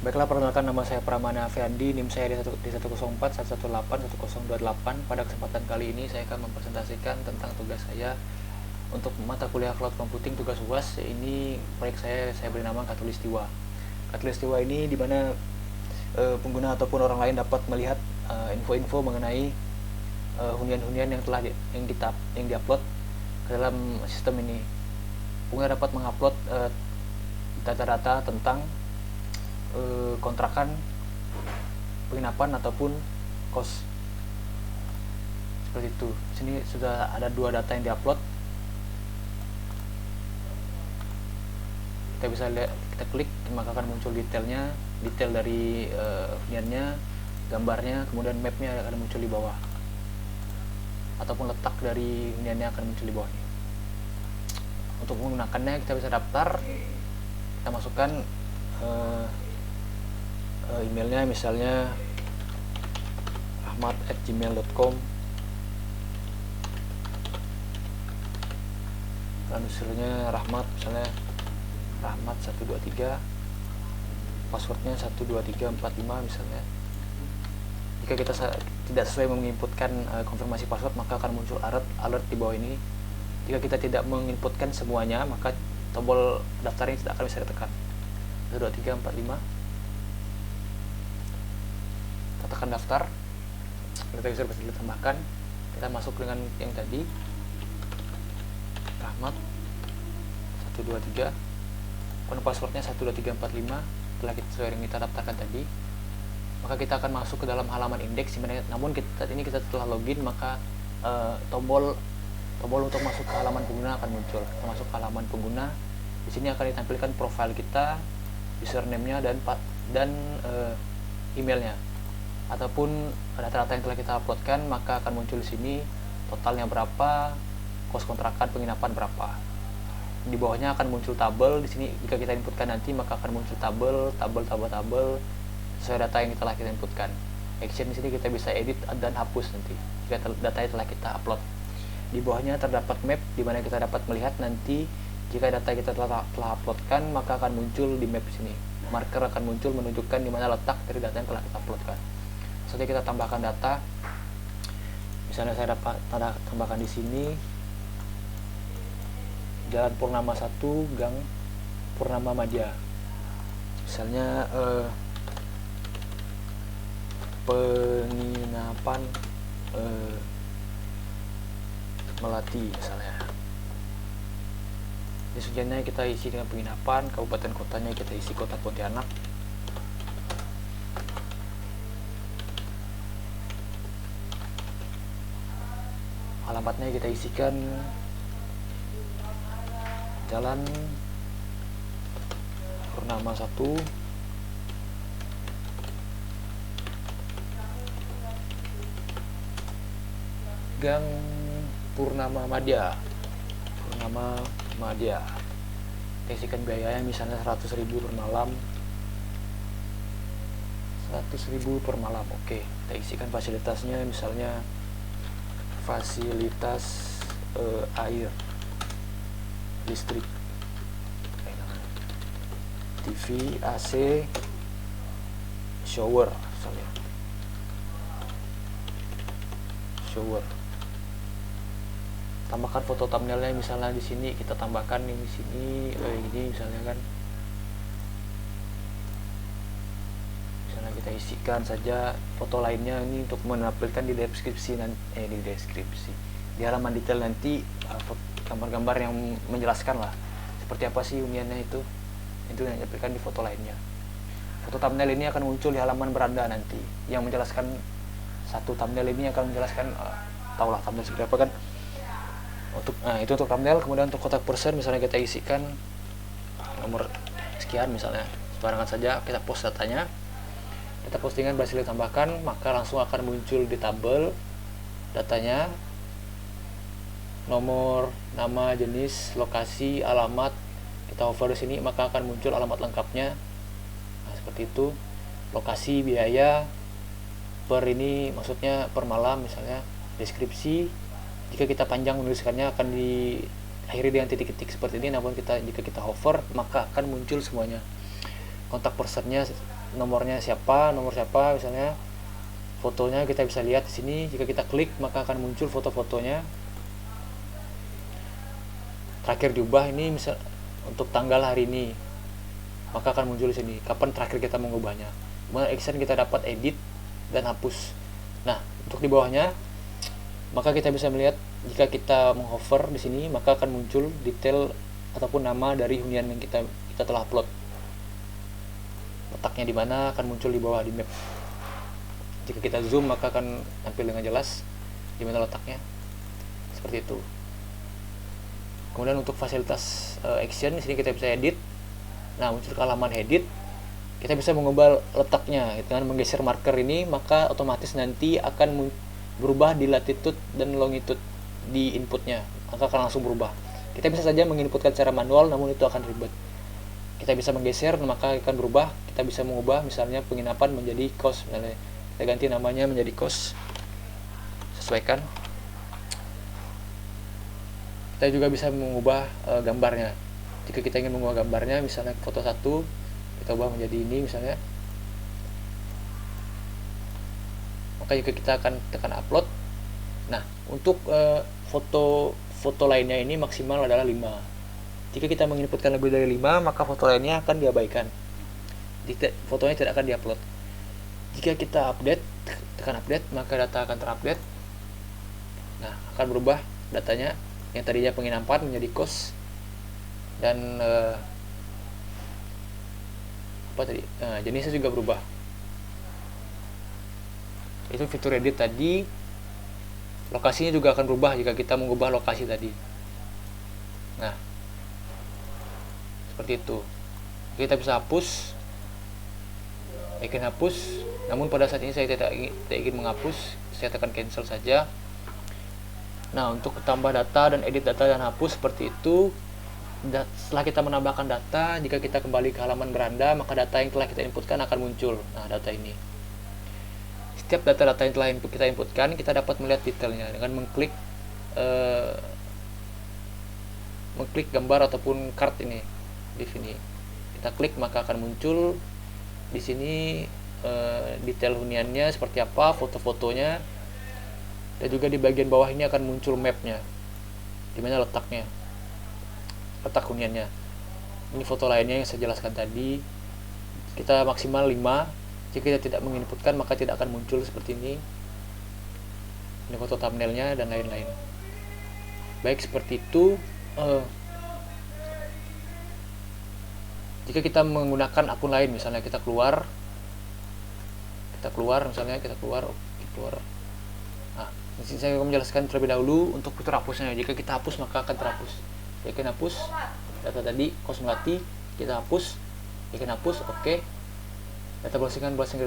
Baiklah, perkenalkan, nama saya Pramana Feandi, NIM saya di 104 118 1028. Pada kesempatan kali ini saya akan mempresentasikan tentang tugas saya untuk mata kuliah Cloud Computing tugas UAS. Ini proyek saya beri nama Khatulistiwa. Khatulistiwa ini dimana pengguna ataupun orang lain dapat melihat info-info mengenai hunian-hunian yang telah yang diupload ke dalam sistem ini. Pengguna dapat mengupload data-data tentang kontrakan, penginapan ataupun kos, seperti itu. Di sini sudah ada 2 data yang diupload. Kita bisa lihat, kita klik maka akan muncul detailnya, detail dari huniannya, gambarnya, kemudian mapnya akan muncul di bawah, ataupun letak dari huniannya akan muncul di bawah ini. Untuk menggunakannya kita bisa daftar, kita masukkan emailnya, misalnya rahmat@gmail.com, dan usernya rahmat, misalnya rahmat 123, passwordnya 12345 misalnya. Jika kita tidak sesuai menginputkan konfirmasi password, maka akan muncul alert di bawah ini. Jika kita tidak menginputkan semuanya, maka tombol daftar ini tidak akan bisa ditekan. 12345, kita tekan daftar, kita bisa ditambahkan. Kita masuk dengan yang tadi, rahmat 123, passwordnya 12345. Setelah kita sesuai yang kita daftarkan tadi, maka kita akan masuk ke dalam halaman indeks. Namun kita telah login, maka tombol untuk masuk ke halaman pengguna akan muncul. Kita masuk ke halaman pengguna. Di sini akan ditampilkan profil kita, username-nya dan emailnya, ataupun data-data yang telah kita uploadkan. Maka akan muncul di sini totalnya berapa, kos kontrakan penginapan berapa. Di bawahnya akan muncul tabel. Di sini jika kita inputkan nanti, maka akan muncul tabel sesuai data yang telah kita inputkan. Action di sini kita bisa edit dan hapus nanti jika data telah kita upload. Di bawahnya terdapat map, di mana kita dapat melihat nanti jika data kita telah uploadkan, maka akan muncul di map sini. Marker akan muncul menunjukkan di mana letak dari data yang telah kita uploadkan. Setelah kita tambahkan data, misalnya saya dapat tambahkan di sini Jalan Purnama 1, Gang Purnama Madya. Misalnya penginapan Melati misalnya. Di sujannya kita isi dengan penginapan, kabupaten kotanya kita isi kota Pontianak. Alamatnya kita isikan Jalan Purnama 1, Gang Purnama Madya. Kita isikan biayanya misalnya 100.000 per malam. 100.000 per malam. Oke, kita isikan fasilitasnya, misalnya fasilitas air, listrik, TV, AC, shower misalnya. Tambahkan foto thumbnailnya, misalnya di sini kita tambahkan di sini ini misalnya kan. Misalnya kita isikan saja foto lainnya ini untuk menampilkan di deskripsi di halaman detail nanti, gambar-gambar yang menjelaskan lah seperti apa sih huniannya itu yang ditampilkan di foto lainnya. Foto thumbnail ini akan muncul di halaman beranda nanti, yang menjelaskan satu thumbnail ini akan menjelaskan tahulah thumbnail seperti apa kan. Itu untuk thumbnail. Kemudian untuk kotak person, misalnya kita isikan nomor sekian misalnya, sembarangan saja kita post datanya. Data postingan berhasil ditambahkan, maka langsung akan muncul di tabel datanya, nomor, nama, jenis, lokasi, alamat. Kita hover di sini, maka akan muncul alamat lengkapnya. Nah, seperti itu. Lokasi, biaya per ini, maksudnya per malam misalnya. Deskripsi, jika kita panjang menuliskannya akan diakhiri dengan titik-titik seperti ini. Namun jika kita hover, maka akan muncul semuanya. Kontak personnya nomor siapa misalnya. Fotonya kita bisa lihat di sini. Jika kita klik maka akan muncul foto-fotonya. Terakhir diubah ini misal untuk tanggal hari ini, maka akan muncul di sini kapan terakhir kita mengubahnya. Kemudian action kita dapat edit dan hapus. Nah, untuk di bawahnya maka kita bisa melihat jika kita menghover di sini maka akan muncul detail ataupun nama dari hunian yang kita telah upload. Letaknya di mana akan muncul di bawah di map. Jika kita zoom maka akan tampil dengan jelas di mana letaknya. Seperti itu. Kemudian untuk fasilitas action di sini kita bisa edit. Nah, muncul ke halaman edit. Kita bisa mengubah letaknya dengan menggeser marker ini, maka otomatis nanti akan berubah di latitude dan longitude di inputnya, maka akan langsung berubah. Kita bisa saja menginputkan secara manual, namun itu akan ribet. Kita bisa menggeser, maka akan berubah. Kita bisa mengubah misalnya penginapan menjadi kos, misalnya kita ganti namanya menjadi kos, sesuaikan. Kita juga bisa mengubah gambarnya. Jika kita ingin mengubah gambarnya, misalnya foto 1 kita ubah menjadi ini misalnya, maka jika kita akan tekan upload. Nah, untuk foto lainnya ini maksimal adalah 5. Jika kita menginputkan lebih dari 5 maka foto lainnya akan diabaikan, fotonya tidak akan diupload. Jika kita update, tekan update, maka data akan terupdate. Nah, akan berubah datanya yang tadinya penginapan menjadi kos dan jenisnya juga berubah. Itu fitur edit tadi. Lokasinya juga akan berubah jika kita mengubah lokasi tadi. Nah, seperti itu. Kita bisa hapus, ingin hapus, namun pada saat ini saya tidak ingin menghapus, saya tekan cancel saja. Nah, untuk tambah data dan edit data dan hapus seperti itu. Setelah kita menambahkan data, jika kita kembali ke halaman beranda, maka data yang telah kita inputkan akan muncul. Nah, data ini. Setiap data-data yang telah kita inputkan, kita dapat melihat detailnya dengan mengklik gambar ataupun card ini di sini. Kita klik maka akan muncul di sini detail huniannya seperti apa, foto-fotonya, dan juga di bagian bawah ini akan muncul mapnya, di mana letak huniannya. Ini foto lainnya yang saya jelaskan tadi. Kita maksimal 5. Jika kita tidak menginputkan maka tidak akan muncul seperti ini. Ini foto thumbnailnya dan lain-lain. Baik, seperti itu. Jika kita menggunakan akun lain, misalnya kita keluar misalnya kita keluar. Nah, di sini saya akan menjelaskan terlebih dahulu untuk fitur hapusnya. Jika kita hapus maka akan terhapus. Jika hapus data tadi kos melati, kita hapus. Jika hapus, oke. Data postingan berhasil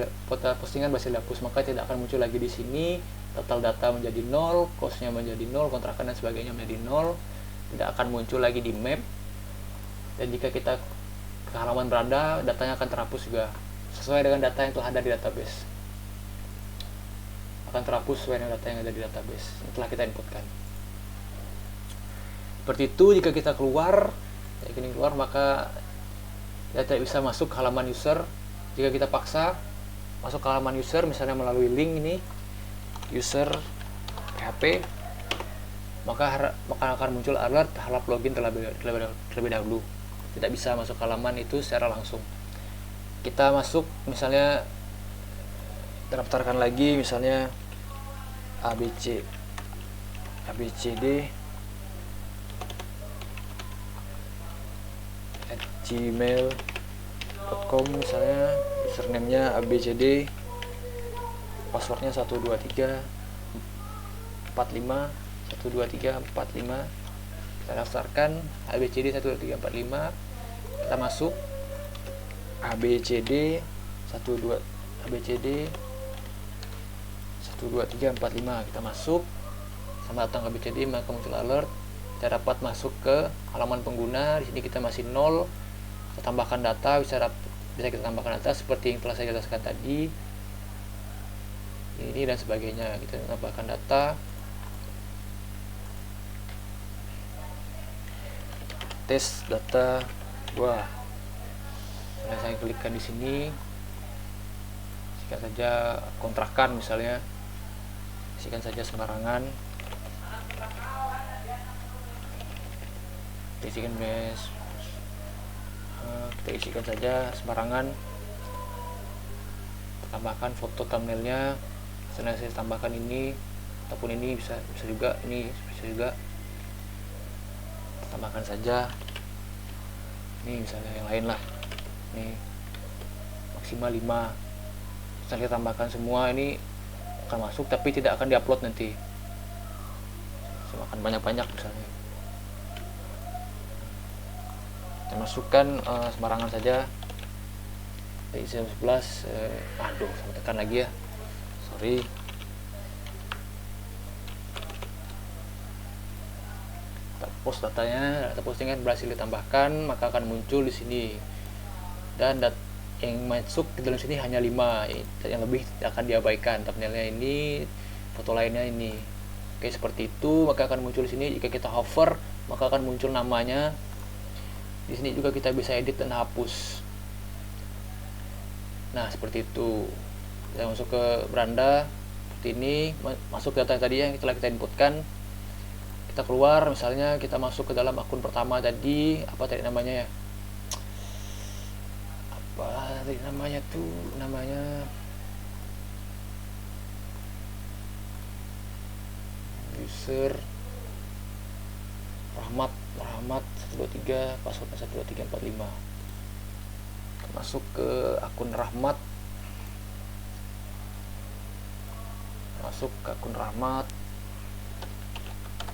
dihapus, maka tidak akan muncul lagi di sini. Total data menjadi 0, kosnya menjadi 0, kontrakan dan sebagainya menjadi 0. Tidak akan muncul lagi di map. Dan jika kita ke halaman beranda, datanya akan terhapus juga sesuai dengan data yang telah ada di database. Akan terhapus sesuai dengan data yang ada di database yang telah kita inputkan. Seperti itu. Jika kita keluar maka kita tidak bisa masuk ke halaman user. Jika kita paksa masuk ke halaman user, misalnya melalui link ini, user PHP, maka akan muncul alert harap login terlebih dahulu. Tidak bisa masuk ke halaman itu secara langsung. Kita masuk, misalnya daftarkan lagi, misalnya abcd @gmail.com, misalnya username-nya abcd, passwordnya 12345. Kita daftarkan abcd 12345. Kita masuk abcd 12345. Kita masuk, sama datang abcd maka muncul alert. Kita dapat masuk ke halaman pengguna. Di sini kita masih 0. Kita tambahkan data, bisa kita tambahkan data seperti yang telah saya jelaskan tadi, ini dan sebagainya. Kita tambahkan data, tes data. Nah, saya klikkan di sini. isikan saja kontrakan misalnya, isikan saja sembarangan, kita isikan kita isikan saja sembarangan, tambahkan foto thumbnailnya, misalnya saya tambahkan ini ataupun ini, bisa juga ini, bisa juga tambahkan saja ini, misalnya yang lain lah, ini maksimal 5. Misalnya kita tambahkan semua, ini akan masuk tapi tidak akan diupload nanti, akan banyak-banyak misalnya. Kita masukkan sembarangan saja, isi 11. Aduh, saya tekan lagi ya, sorry. Kita post datanya, data postingan berhasil ditambahkan, maka akan muncul di sini. Dan yang masuk ke dalam sini hanya 5, yang lebih akan diabaikan. Thumbnailnya ini, foto lainnya ini. Oke, seperti itu, maka akan muncul di sini. Jika kita hover, maka akan muncul namanya. Di sini juga kita bisa edit dan hapus. Nah, seperti itu. Kita masuk ke beranda seperti ini, masuk data tadi yang telah kita inputkan. Kita keluar, misalnya kita masuk ke dalam akun pertama tadi, apa tadi namanya ya? Apa tadi namanya tuh? Namanya user Rahmat 123, passwordnya 12345. Masuk ke akun Rahmat,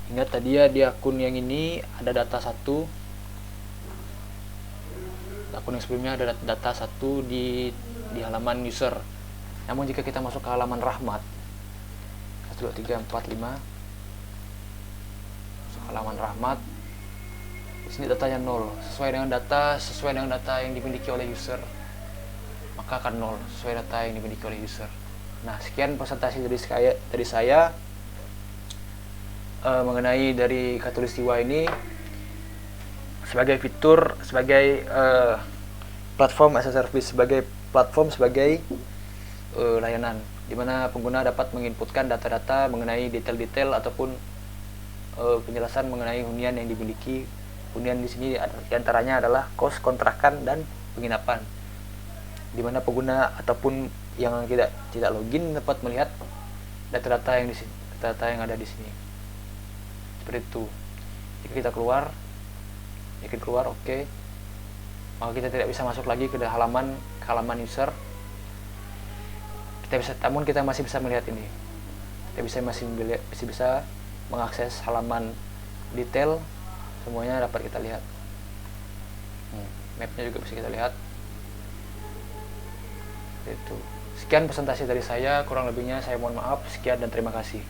ingat tadi ya, di akun yang ini ada data 1, akun yang sebelumnya ada data 1 di halaman user. Namun jika kita masuk ke halaman Rahmat 12345, halaman Rahmat, di sini datanya 0, sesuai dengan data yang dimiliki oleh user, maka akan 0 sesuai data yang dimiliki oleh user. Nah, sekian presentasi dari saya mengenai dari Khatulistiwa ini sebagai fitur, sebagai platform as a service, sebagai platform, sebagai layanan di mana pengguna dapat menginputkan data-data mengenai detail-detail ataupun penjelasan mengenai hunian yang dimiliki. Hunian di sini diantaranya adalah kos, kontrakan, dan penginapan, di mana pengguna ataupun yang tidak login dapat melihat data-data yang di sini, data yang ada di sini. Seperti itu. Jika kita keluar, oke. Maka kita tidak bisa masuk lagi ke halaman user. Namun kita masih bisa melihat ini. Kita masih bisa mengakses halaman detail, semuanya dapat kita lihat. Mapnya juga bisa kita lihat. Itu. Sekian presentasi dari saya, kurang lebihnya saya mohon maaf. Sekian dan terima kasih.